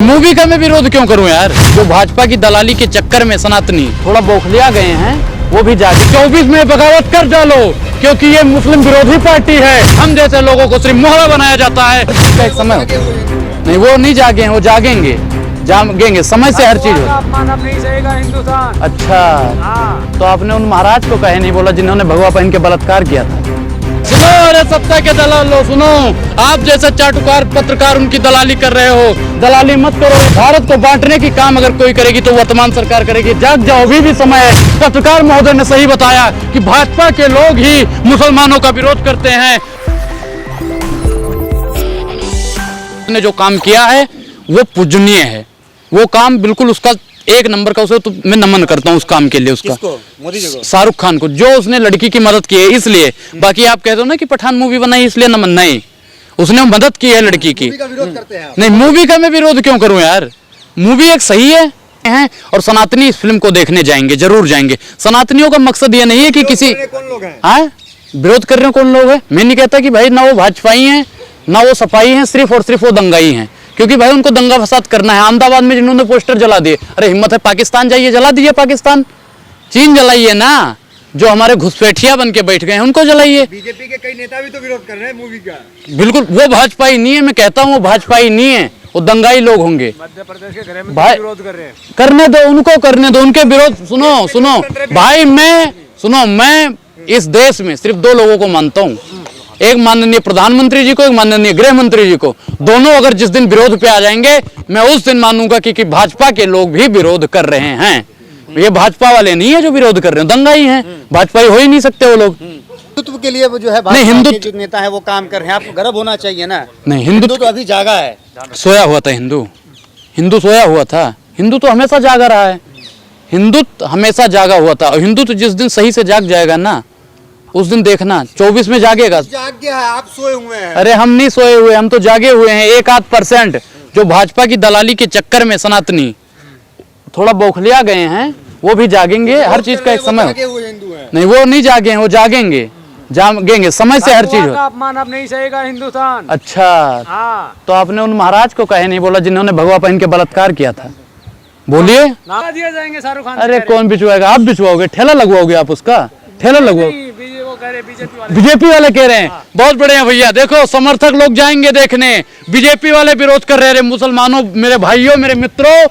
Movie का मैं विरोध क्यों करूं यार। जो भाजपा की दलाली के चक्कर में सनातनी थोड़ा बौखलिया गए हैं, वो भी जाके 24 में बगावत कर डालो, क्योंकि ये मुस्लिम विरोधी पार्टी है। हम जैसे लोगों को सिर्फ मोहरा बनाया जाता है। इसका एक समय नहीं, वो नहीं जागे हैं, वो जागेंगे, जागेंगे समय से हर चीज हो। मानव नहीं सहेगा हिंदुस्तान। अच्छा, तो आपने उन महाराज को कहे नहीं बोला जिन्होंने भगवा पहन के बलात्कार किया था। सुनो, अरे सत्ता के दलाल लो, सुनो, आप जैसे चाटुकार पत्रकार उनकी दलाली कर रहे हो। दलाली मत करो। भारत को बांटने की काम अगर कोई करेगी तो वर्तमान सरकार करेगी। जाग जाओ, भी समय है। पत्रकार महोदय ने सही बताया कि भाजपा के लोग ही मुसलमानों का विरोध करते हैं। ने जो काम किया है वो पूजनीय है, वो काम बिल्कुल उसका एक नंबर का, उसे तो मैं नमन करता हूँ उस काम के लिए। उसका मोदी जी को, शाहरुख खान को, जो उसने लड़की की मदद की है इसलिए। बाकी आप कहते हो ना कि पठान मूवी बनाई इसलिए नमन, नहीं, उसने मदद की है लड़की की। मूवी का विरोध करते हैं आप। नहीं, मूवी का मैं विरोध क्यों करूं यार। मूवी एक सही है और सनातनी इस फिल्म को देखने जाएंगे, जरूर जाएंगे। सनातनियों का मकसद ये नहीं है कि किसी कौन लोग हैं? हाँ, विरोध कर रहे हो कौन लोग है। मैं नहीं कहता कि भाई ना वो भाजपाई हैं ना वो सपाई हैं, सिर्फ और सिर्फ वो दंगाई हैं, क्योंकि भाई उनको दंगा फसाद करना है। अहमदाबाद में जिन्होंने पोस्टर जला दिए, अरे हिम्मत है पाकिस्तान जाइए, जला दीजिए पाकिस्तान। चीन जलाइए ना, जो हमारे घुसपैठिया बन के बैठ गए हैं उनको जलाइए। बीजेपी के कई नेता भी तो विरोध कर रहे हैं मूवी का। बिल्कुल, वो भाजपाई नहीं है, मैं कहता हूँ वो भाजपाई नहीं है, वो दंगाई लोग होंगे। मध्य प्रदेश के गृह भाई मंत्री विरोध कर रहे हैं। करने दो, उनको करने दो, उनके विरोध। सुनो भाई, मैं इस देश में सिर्फ दो लोगों को मानता हूँ, एक माननीय प्रधानमंत्री जी को, एक माननीय गृह मंत्री जी को। दोनों अगर जिस दिन विरोध पे आ जाएंगे, मैं उस दिन मानूंगा कि भाजपा के लोग भी विरोध कर रहे हैं। ये भाजपा वाले नहीं है जो विरोध कर रहे हैं, दंगाई हैं, भाजपाई हो ही नहीं सकते वो लोग। हिंदुत्व के लिए वो जो है नहीं, हिंदुत्व के जो नेता है वो काम कर रहे हैं, आपको गर्व होना चाहिए ना। नहीं, हिंदू तो अभी जागा है। सोया हुआ था हिंदू सोया हुआ था। हिंदू तो हमेशा जागा रहा है, हिंदू हमेशा जागा हुआ था। और हिंदू तो जिस दिन सही से जाग जाएगा ना, उस दिन देखना 24 में जागेगा। जाग गया है, आप सोए हुए हैं। अरे हम नहीं सोए हुए, हम तो जागे हुए हैं। 1-8% जो भाजपा की दलाली के चक्कर में सनातनी थोड़ा बौखलिया गए हैं, वो भी जागेंगे। हर चीज का एक समय नहीं, वो नहीं जागे हैं, वो जागेंगे, जागेंगे समय से हर चीज हो। मानव नहीं सहेगा हिंदुस्तान। अच्छा, तो आपने उन महाराज को कहे नहीं बोला जिन्होंने भगवा पहन के बलात्कार किया था। बोलिए, नारा दिए जाएंगे शाहरुख खान। अरे कौन बिछवाएगा? आप बिछवाओगे, ठेला लगवाओगे आप उसका, ठेला लगवाओ। बीजेपी वाले कह रहे हैं, बहुत बढ़िया भैया। देखो, समर्थक लोग जाएंगे देखने, बीजेपी वाले विरोध कर रहे हैं। मुसलमानों, मेरे भाइयों, मेरे मित्रों,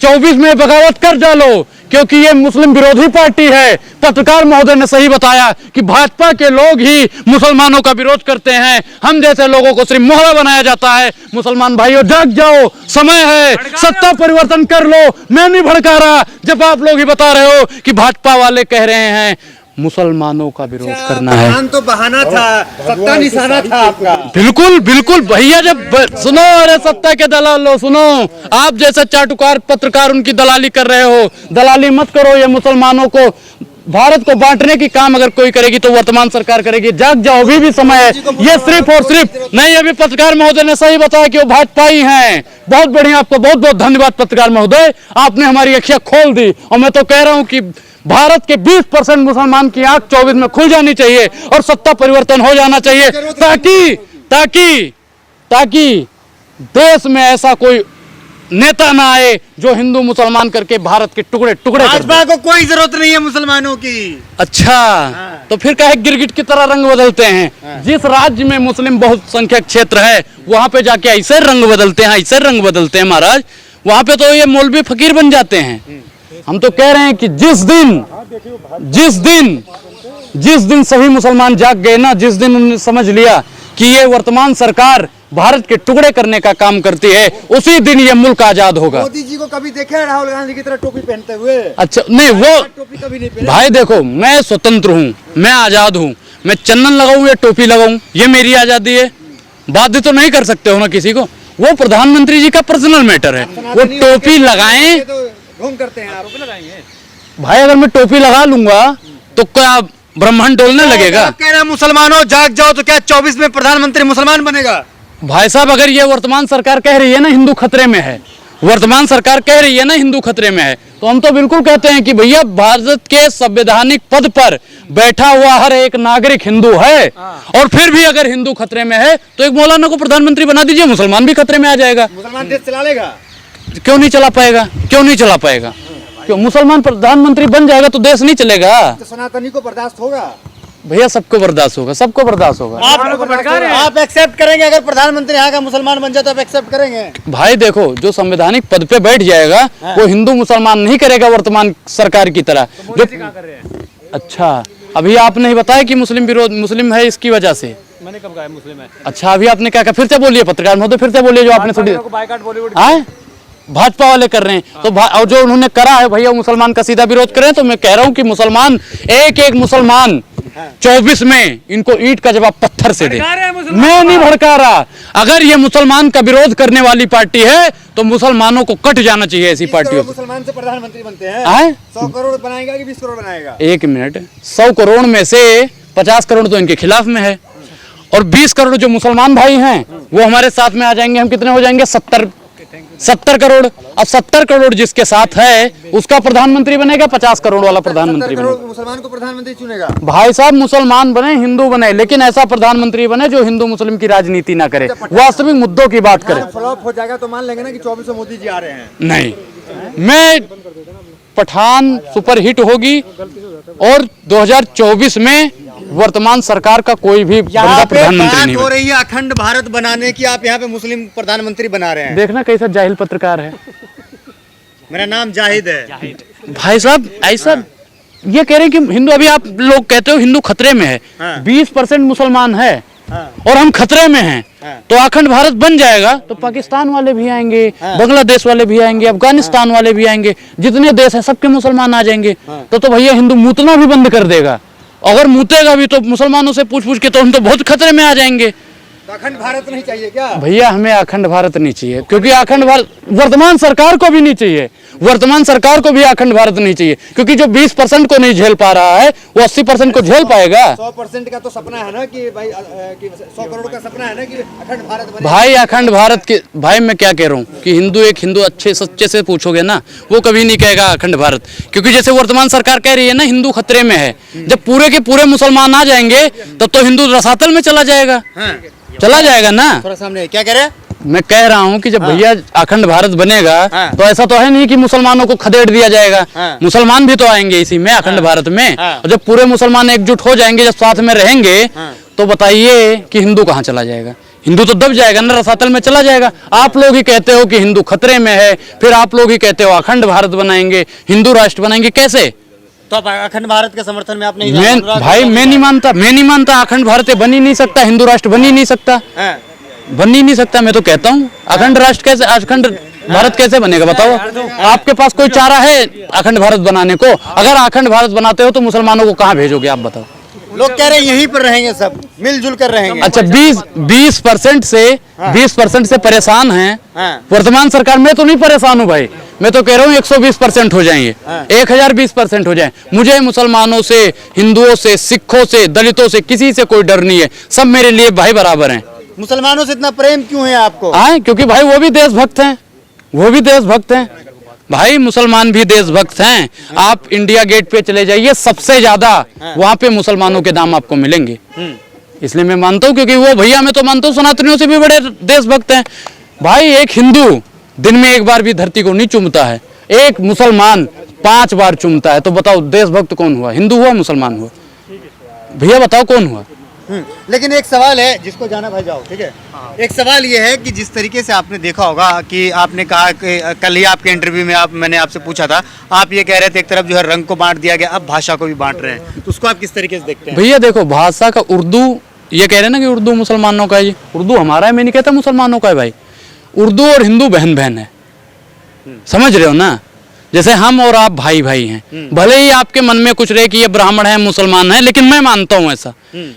24 में बगावत कर डालो, क्योंकि ये मुस्लिम विरोधी पार्टी है। पत्रकार महोदय ने सही बताया कि भाजपा के लोग ही मुसलमानों का विरोध करते हैं। हम जैसे लोगों को सिर्फ मोहरा बनाया जाता है। मुसलमान भाइयों, जाग जाओ, समय है, सत्ता परिवर्तन कर लो। मैं नहीं भड़का रहा, जब आप लोग ही बता रहे हो कि भाजपा वाले कह रहे हैं मुसलमानों का विरोध करना है। तो बहाना था, सत्ता निशाना था आपका। बिल्कुल बिल्कुल भैया, जब सुनो, अरे सत्ता के दलाल लो, सुनो, आप जैसे चाटुकार पत्रकार उनकी दलाली कर रहे हो। दलाली मत करो। ये मुसलमानों को, भारत को बांटने की काम अगर कोई करेगी तो वर्तमान सरकार करेगी। जाग जाओ, भी समय है। ये सिर्फ और सिर्फ नहीं, अभी पत्रकार महोदय ने सही बताया कि वो भाजपाई हैं। बहुत बढ़िया, आपको बहुत बहुत धन्यवाद पत्रकार महोदय, आपने हमारी अखियां खोल दी। और मैं तो कह रहा हूं कि भारत के 20% मुसलमान की आंख 24 में खुल जानी चाहिए और सत्ता परिवर्तन हो जाना चाहिए, ताकि देश में ऐसा कोई नेता ना आए जो हिंदू मुसलमान करके भारत के टुकड़े टुकड़े कर दे। भाजपा को कोई जरूरत नहीं है मुसलमानों की। अच्छा, तो फिर काहे गिरगिट की तरह रंग बदलते हैं? जिस राज्य में मुस्लिम बहुसंख्यक क्षेत्र है वहां पे जाके ऐसे रंग बदलते हैं, ऐसे रंग बदलते हैं महाराज। वहां पे तो ये मौलवी फकीर बन जाते हैं। हम तो कह रहे हैं कि जिस दिन सभी मुसलमान जाग गए ना, जिस दिन उन्होंने समझ लिया कि ये वर्तमान सरकार भारत के टुकड़े करने का काम करती है, उसी दिन ये मुल्क आजाद होगा। मोदी जी को कभी देखे हैं राहुल गांधी की तरह टोपी पहनते हुए? अच्छा, नहीं, वो टोपी कभी नहीं पहने। भाई देखो, मैं स्वतंत्र हूँ, मैं आजाद हूँ। मैं चंदन लगाऊं या टोपी लगाऊं, ये मेरी आजादी है। बाध्य तो नहीं कर सकते हो ना किसी को। वो प्रधानमंत्री जी का पर्सनल मैटर है, वो टोपी लगाएं। घूम करते हैं आप। भाई अगर मैं टोपी लगा लूंगा तो क्या ब्रह्मांड डोलने लगेगा? कह रहे मुसलमानों जाग जाओ, तो क्या 24 में प्रधानमंत्री मुसलमान बनेगा? भाई साहब, अगर ये वर्तमान सरकार कह रही है ना हिंदू खतरे में है, वर्तमान सरकार कह रही है ना हिंदू खतरे में है, तो हम तो बिल्कुल कहते हैं कि भैया भारत के संवैधानिक पद पर बैठा हुआ हर एक नागरिक हिंदू है। और फिर भी अगर हिंदू खतरे में है तो एक मौलाना को प्रधानमंत्री बना दीजिए, मुसलमान भी खतरे में आ जाएगा। मुसलमान देश चला लेगा। क्यों नहीं चला पाएगा? क्यों नहीं चला पाएगा? क्यों? मुसलमान प्रधानमंत्री बन जाएगा तो देश नहीं चलेगा। तो सनातनी को बर्दाश्त होगा? भैया सबको बर्दाश्त होगा, सबको बर्दाश्त होगा। आप एक्सेप्ट करेंगे अगर प्रधानमंत्री यहाँ का मुसलमान बन जाए तो आप एक्सेप्ट करेंगे? भाई देखो, जो संवैधानिक पद पे बैठ जाएगा वो हिंदू मुसलमान नहीं करेगा वर्तमान सरकार की तरह। जो कर रहे हैं। अच्छा, अभी आपने ही बताया कि मुस्लिम विरोध, मुस्लिम है इसकी वजह से। मैंने कब कहा मुस्लिम है? अच्छा, अभी आपने क्या कहा? फिर से बोलिए, पत्रकार महोदय फिर से बोलिए जो आपने थोड़ी बाइकाट बॉलीवुड आए भाजपा वाले कर रहे हैं तो और जो उन्होंने करा है भैया, मुसलमान का सीधा विरोध करें। तो मैं कह रहा हूं कि मुसलमान एक मुसलमान 24 में इनको ईंट का जवाब पत्थर से दे। मैं नहीं भड़का रहा। अगर ये मुसलमान का विरोध करने वाली पार्टी है तो मुसलमानों को कट जाना चाहिए ऐसी पार्टियों से। मुसलमान से प्रधानमंत्री बनते हैं 100 करोड़ बनाएगा कि 20 करोड़ बनाएगा? एक मिनट, 100 करोड़ में से 50 करोड़ तो इनके खिलाफ में है और 20 करोड़ जो मुसलमान भाई हैं वो हमारे साथ में आ जाएंगे। हम कितने हो जाएंगे? 70 करोड़। अब 70 करोड़ जिसके साथ है उसका प्रधानमंत्री बनेगा, 50 करोड़ वाला प्रधानमंत्री बनेगा। मुसलमान को प्रधानमंत्री चुनेगा? भाई साहब, मुसलमान बने, हिंदू बने, लेकिन ऐसा प्रधानमंत्री बने जो हिंदू मुस्लिम की राजनीति ना करे, वास्तविक मुद्दों की बात करे। फ्लॉप हो जाएगा तो मान लेंगे ना कि 24 में मोदी जी आ रहे हैं? नहीं, मैं पठान सुपरहिट होगी और 2024 में वर्तमान सरकार का कोई भी बंदा प्रधानमंत्री नहीं हो रही है अखंड भारत बनाने की, आप यहाँ पे मुस्लिम प्रधानमंत्री बना रहे हैं। देखना कैसा जाहिल पत्रकार है। मेरा नाम जाहिद है। भाई साहब, ऐसा ये कह रहे हैं कि हिंदू, अभी आप लोग कहते हो हिंदू खतरे में है। 20% मुसलमान है और हम खतरे में हैं। तो अखंड भारत बन जाएगा तो पाकिस्तान वाले भी आएंगे, बांग्लादेश वाले भी आएंगे, अफगानिस्तान वाले भी आएंगे, जितने देश हैं सबके मुसलमान आ जाएंगे। तो भैया हिंदू मूतना भी बंद कर देगा। अगर मूतेगा भी तो मुसलमानों से पूछ के तो हम तो बहुत खतरे में आ जाएंगे। तो अखंड भारत नहीं चाहिए क्या? भैया हमें अखंड भारत नहीं चाहिए, क्योंकि अखंड भारत वर्तमान सरकार को भी नहीं चाहिए। वर्तमान सरकार को भी अखंड भारत नहीं चाहिए, क्योंकि जो 20% को नहीं झेल पा रहा है वो 80% को झेल पाएगा। 100% का तो सपना है ना कि भाई, कि 100 करोड़ का सपना है ना कि अखंड भारत बने। भाई अखंड भारत के, भाई मैं क्या कह रहा हूँ कि हिंदू एक हिंदू अच्छे सच्चे से पूछोगे ना, वो कभी नहीं कहेगा अखंड भारत। क्योंकि जैसे वर्तमान सरकार कह रही है ना हिंदू खतरे में है, जब पूरे के पूरे मुसलमान आ जाएंगे तब तो हिंदू रसातल में चला जाएगा। चला जाएगा ना। थोड़ा सामने क्या कह रहे हैं? मैं कह रहा हूँ कि जब भैया अखंड भारत बनेगा तो ऐसा तो है नहीं कि मुसलमानों को खदेड़ दिया जाएगा। मुसलमान भी तो आएंगे इसी में, अखंड भारत में। और जब पूरे मुसलमान एकजुट हो जाएंगे, जब साथ में रहेंगे, तो बताइए कि हिंदू कहाँ चला जाएगा? हिंदू तो दब जाएगा ना, रसातल में चला जाएगा। आप लोग ही कहते हो कि हिंदू खतरे में है, फिर आप लोग ही कहते हो अखंड भारत बनाएंगे, हिंदू राष्ट्र बनाएंगे। कैसे? तो आप अखंड भारत के समर्थन में आप नहीं? भाई मैं नहीं मानता अखंड भारत बन ही नहीं सकता, हिंदू राष्ट्र बन ही नहीं सकता, बन ही नहीं सकता। मैं तो कहता हूँ अखंड राष्ट्र कैसे, अखंड भारत कैसे बनेगा बताओ? आपके पास कोई चारा है अखंड भारत बनाने को? अगर अखंड भारत बनाते हो तो मुसलमानों को कहाँ भेजोगे आप बताओ? लोग कह रहे हैं यहीं पर रहेंगे, सब मिलजुल कर रहेंगे। अच्छा, 20% से परेशान हैं वर्तमान सरकार। मैं तो नहीं परेशान हूँ भाई, मैं तो कह रहा हूँ 120% हो जाएंगे, 1020% हो जाए। मुझे मुसलमानों से, हिंदुओं से, सिखों से, दलितों से किसी से कोई डर नहीं है, सब मेरे लिए भाई बराबर हैं। मुसलमानों से इतना प्रेम क्यों है आपको? क्योंकि भाई वो भी देशभक्त हैं, वो भी देशभक्त हैं भाई, मुसलमान भी देशभक्त हैं। आप इंडिया गेट पे चले जाइए, सबसे ज्यादा वहां पे मुसलमानों के नाम आपको मिलेंगे। इसलिए मैं मानता हूँ, क्योंकि वो भैया मैं तो मानता हूँ सनातनियों से भी बड़े देशभक्त हैं। भाई एक हिंदू दिन में एक बार भी धरती को नहीं चूमता है, एक मुसलमान 5 बार चूमता है। तो बताओ देशभक्त कौन हुआ? हिंदू हुआ, मुसलमान हुआ? भैया बताओ कौन हुआ? लेकिन एक सवाल है जिसको जाना भाई जाओ, ठीक है। एक सवाल ये है कि जिस तरीके से आपने देखा होगा कि आपने कहा कि कल ही आपके इंटरव्यू में मैंने आपसे पूछा था, आप ये कह रहे थे एक तरफ जो है रंग को बांट दिया गया, अब भाषा को भी बांट रहे हैं, तो उसको आप किस तरीके से देखते हैं? भैया देखो, भाषा का उर्दू, ये कह रहे हैं ना कि उर्दू मुसलमानों का है, ये उर्दू हमारा है, मैं नहीं कहता मुसलमानों का है भाई। उर्दू और हिंदू बहन बहन है, समझ रहे हो ना? जैसे हम और आप भाई भाई हैं, भले ही आपके मन में कुछ रहे कि ये ब्राह्मण है, मुसलमान है, लेकिन मैं मानता हूँ ऐसा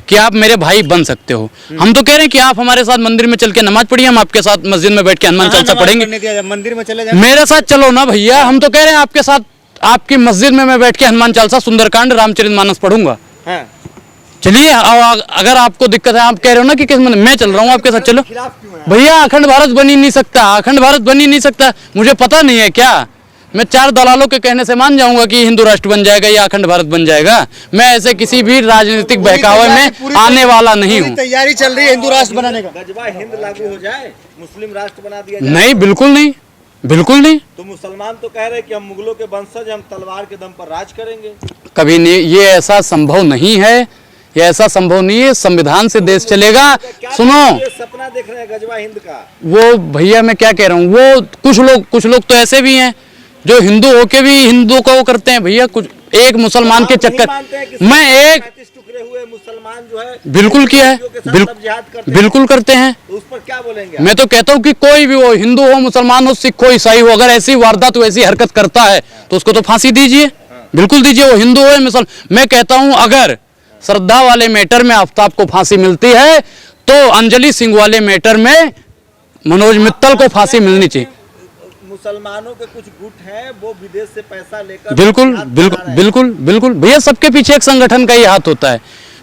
कि आप मेरे भाई बन सकते हो। हम तो कह रहे हैं कि आप हमारे साथ मंदिर में चल के नमाज पढ़िए, हम आपके साथ मस्जिद में बैठ के हनुमान चालीसा पढ़ेंगे। मंदिर में चले जाए, मेरे साथ चलो ना भैया। हम तो कह रहे हैं आपके साथ, आपकी मस्जिद में मैं बैठ के हनुमान चालीसा, सुंदरकांड, रामचरितमानस पढ़ूंगा। चलिए, अगर आपको दिक्कत है, आप कह रहे हो ना कि किस मैं चल रहा हूँ आपके साथ, चलो। भैया अखंड भारत बन ही नहीं सकता, अखंड भारत बन ही नहीं सकता। मुझे पता नहीं है क्या, मैं 4 दलालों के कहने से मान जाऊंगा कि हिंदू राष्ट्र बन जाएगा या अखंड भारत बन जाएगा? मैं ऐसे किसी भी राजनीतिक बहकावे में आने वाला नहीं हूँ। तैयारी चल रही है हिंदू राष्ट्र बनाने का। हिंद लागू हो जाए, मुस्लिम राष्ट्र बना दिया जाए? नहीं, बिल्कुल नहीं, बिल्कुल नहीं। तो मुसलमान तो कह रहे हैं कि हम मुगलों के वंशज, हम तलवार के दम पर राज करेंगे। कभी नहीं, ये ऐसा संभव नहीं है, ये ऐसा संभव नहीं है। संविधान से देश चलेगा। सुनो, ये सपना देख रहे हैं गजवा हिंद का। वो भैया मैं क्या कह रहा हूँ, वो कुछ लोग तो ऐसे भी हैं जो हिंदू होके भी हिंदू को वो करते हैं भैया। कुछ एक मुसलमान के चक्कर, मैं एक 35 टुकड़े हुए मुसलमान जो है बिल्कुल किया है, बिल्कुल करते हैं। तो उस पर क्या बोलेंगे? मैं तो कहता हूँ कि कोई भी हो, हिंदू हो, मुसलमान हो, सिख हो, ईसाई हो, अगर ऐसी वारदात हो, ऐसी हरकत करता है तो उसको तो फांसी दीजिए, बिल्कुल दीजिए। वो हिंदू हो या मुसलमान। मैं कहता हूँ अगर श्रद्धा वाले मैटर में आफ्ताब को फांसी मिलती है तो अंजलि सिंह वाले मैटर में मनोज मित्तल को फांसी मिलनी चाहिए। मुसलमानों के कुछ गुट हैं वो विदेश से पैसा लेकर बिल्कुल बिल्कुल बिल्कुल बिल्कुल भैया, सबके पीछे एक संगठन का ही हाथ होता है।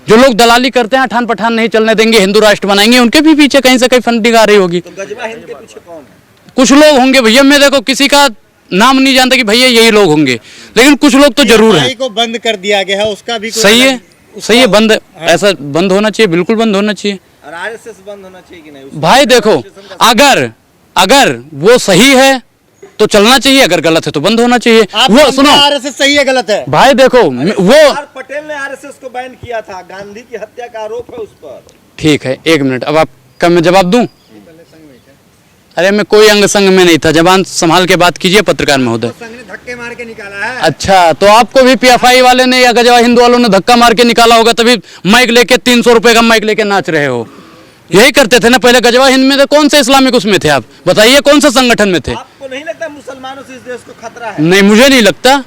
जो लोग दलाली करते हैं, अठान पठान नहीं चलने देंगे, हिंदू राष्ट्र बनाएंगे, उनके भी पीछे कहीं से कहीं फंडिंग आ रही होगी। तो गजवा हिंद के पीछे कौन है? कुछ लोग होंगे भैया, मैं देखो किसी का नाम नहीं जानता कि भैया यही लोग होंगे, लेकिन कुछ लोग तो जरूर हैं। को बंद कर दिया गया है, उसका भी सही है, सही है, बंद, ऐसा बंद होना चाहिए, बिल्कुल बंद होना चाहिए। और आरएसएस बंद होना चाहिए कि नहीं? भाई देखो, अगर वो सही है तो चलना चाहिए, अगर गलत है तो बंद होना चाहिए। वो सुनो, आरएसएस सही है गलत है? भाई देखो, वो सरदार पटेल ने आरएसएस को बैन किया था, गांधी की हत्या का आरोप है उस पर। ठीक है, एक मिनट, अब आपका मैं जवाब दूं? अरे मैं कोई अंग संग में नहीं था, जबान संभाल के बात कीजिए पत्रकार महोदय। संघ ने धक्के मार के निकाला है। अच्छा, तो आपको भी पीएफआई वाले ने या गजवा हिंद वालों ने धक्का मार के निकाला होगा, तभी माइक लेके 300 रुपए का माइक लेके नाच रहे हो। यही करते थे ना पहले गजवा हिंद में। तो कौन से इस्लामिक उसमें थे आप बताइए, कौन से संगठन में थे? आपको नहीं लगता मुसलमानों से इस देश को खतरा है? नहीं, मुझे नहीं लगता।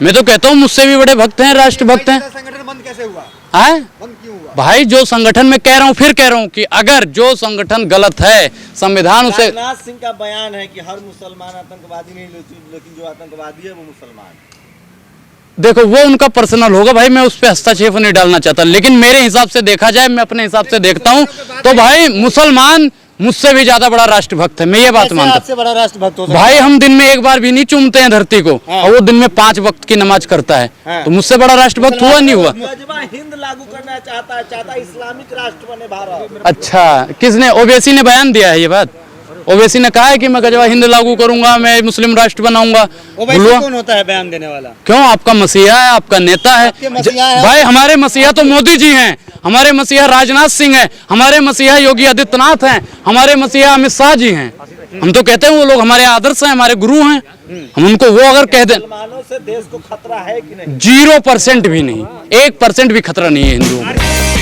मैं तो कहता हूँ मुझसे भी बड़े भक्त हैं, राष्ट्र भक्त हैं। संगठन बंद कैसे हुआ? आए बंद क्यों हुआ? भाई, जो संगठन में कह रहा हूँ, फिर कह रहा हूँ कि अगर जो संगठन गलत है, संविधान उसे। राजनाथ सिंह का बयान है कि हर मुसलमान आतंकवादी नहीं, लेकिन जो आतंकवादी है वो मुसलमान है। देखो, वो उनका पर्सनल होगा भाई, मैं उस पर हस्तक्षेप नहीं डालना चाहता, लेकिन मेरे हिसाब से देखा जाए, मैं अपने हिसाब से देखता हूँ तो भाई मुसलमान मुझसे भी ज्यादा बड़ा राष्ट्रभक्त है, मैं ये बात मानता हूँ। आपसे बड़ा राष्ट्रभक्त हो सकता भाई हम दिन में एक बार भी नहीं चूमते हैं धरती को, और वो दिन में 5 वक्त की नमाज करता है, तो मुझसे बड़ा राष्ट्रभक्त हुआ नहीं हुआ? गजवा हिंद लागू करना चाहता इस्लामिक राष्ट्र बने भारत। अच्छा, किसने? ओवैसी ने बयान दिया है ये बात। ओवैसी ने कहा है कि मैं गजवा हिंद लागू करूंगा, मैं मुस्लिम राष्ट्र बनाऊंगा। ओवैसी कौन होता है बयान देने वाला? क्यों? आपका मसीहा है, आपका नेता है। भाई हमारे मसीहा तो मोदी जी हैं, हमारे मसीहा राजनाथ सिंह हैं, हमारे मसीहा योगी आदित्यनाथ हैं, हमारे मसीहा अमित शाह जी हैं। हम तो कहते हैं वो लोग हमारे आदर्श हैं, हमारे गुरु हैं। हम उनको वो अगर कह दें, मुसलमानों से देश को खतरा है कि नहीं? 0% भी नहीं, 1% भी खतरा नहीं है हिंदुओं को।